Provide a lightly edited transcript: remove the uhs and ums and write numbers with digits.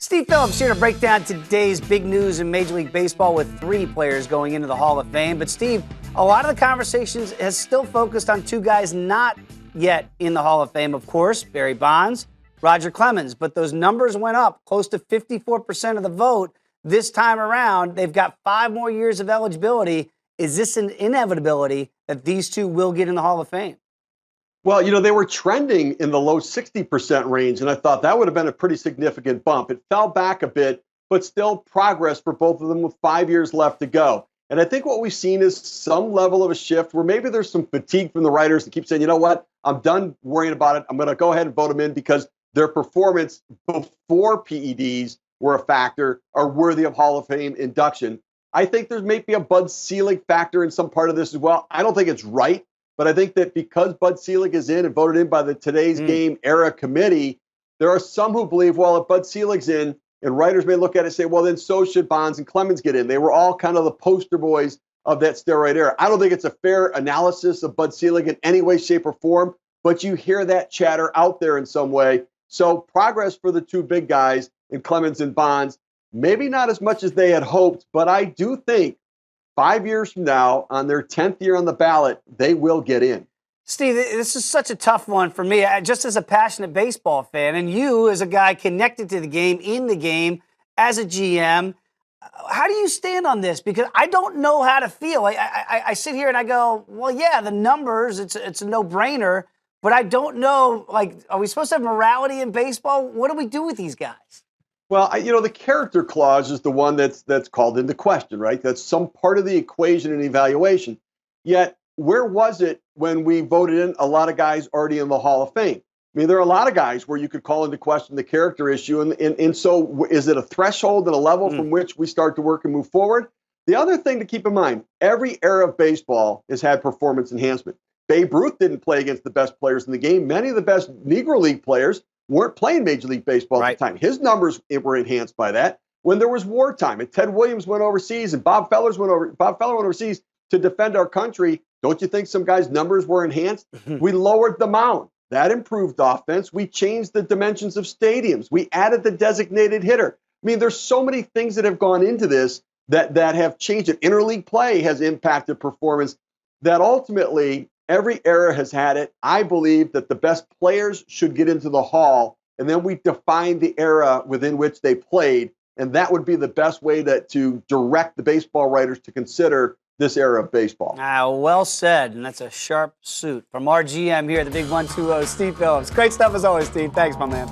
Steve Phillips here to break down today's big news in Major League Baseball with 3 players going into the Hall of Fame. But Steve, a lot of the conversations has still focused on 2 guys not yet in the Hall of Fame, of course, Barry Bonds, Roger Clemens. But those numbers went up close to 54% of the vote this time around. They've got 5 more years of eligibility. Is this an inevitability that these 2 will get in the Hall of Fame? Well, they were trending in the low 60% range, and I thought that would have been a pretty significant bump. It fell back a bit, but still progress for both of them with 5 years left to go. And I think what we've seen is some level of a shift where maybe there's some fatigue from the writers that keep saying, you know what, I'm done worrying about it. I'm going to go ahead and vote them in because their performance before PEDs were a factor, are worthy of Hall of Fame induction. I think there's maybe a Bud Selig factor in some part of this as well. I don't think it's right. But I think that because Bud Selig is in and voted in by the Today's Game era committee, there are some who believe, well, if Bud Selig's in, and writers may look at it and say, well, then so should Bonds and Clemens get in. They were all kind of the poster boys of that steroid era. I don't think it's a fair analysis of Bud Selig in any way, shape, or form, but you hear that chatter out there in some way. So progress for the 2 big guys in Clemens and Bonds, maybe not as much as they had hoped, but I do think 5 years from now, on their 10th year on the ballot, they will get in. Steve, this is such a tough one for me, just as a passionate baseball fan, and you as a guy connected to the game, in the game, as a GM. How do you stand on this? Because I don't know how to feel. I sit here and I go, well, yeah, the numbers, it's a no-brainer, but I don't know, are we supposed to have morality in baseball? What do we do with these guys? Well, the character clause is the one that's called into question, right? That's some part of the equation and evaluation. Yet, where was it when we voted in a lot of guys already in the Hall of Fame? I mean, there are a lot of guys where you could call into question the character issue. And so is it a threshold and a level from which we start to work and move forward? The other thing to keep in mind, every era of baseball has had performance enhancement. Babe Ruth didn't play against the best players in the game. Many of the best Negro League players weren't playing Major League Baseball at the time. His numbers were enhanced by that. When there was wartime and Ted Williams went overseas and Bob Feller went overseas to defend our country, don't you think some guys' numbers were enhanced? We lowered the mound. That improved offense. We changed the dimensions of stadiums. We added the designated hitter. I mean, there's so many things that have gone into this that have changed it. Interleague play has impacted performance that ultimately every era has had it. I believe that the best players should get into the Hall, and then we define the era within which they played, and that would be the best way to direct the baseball writers to consider this era of baseball. Well said, and that's a sharp suit. From our GM here at the Big 120, Steve Phillips. Great stuff as always, Steve. Thanks, my man.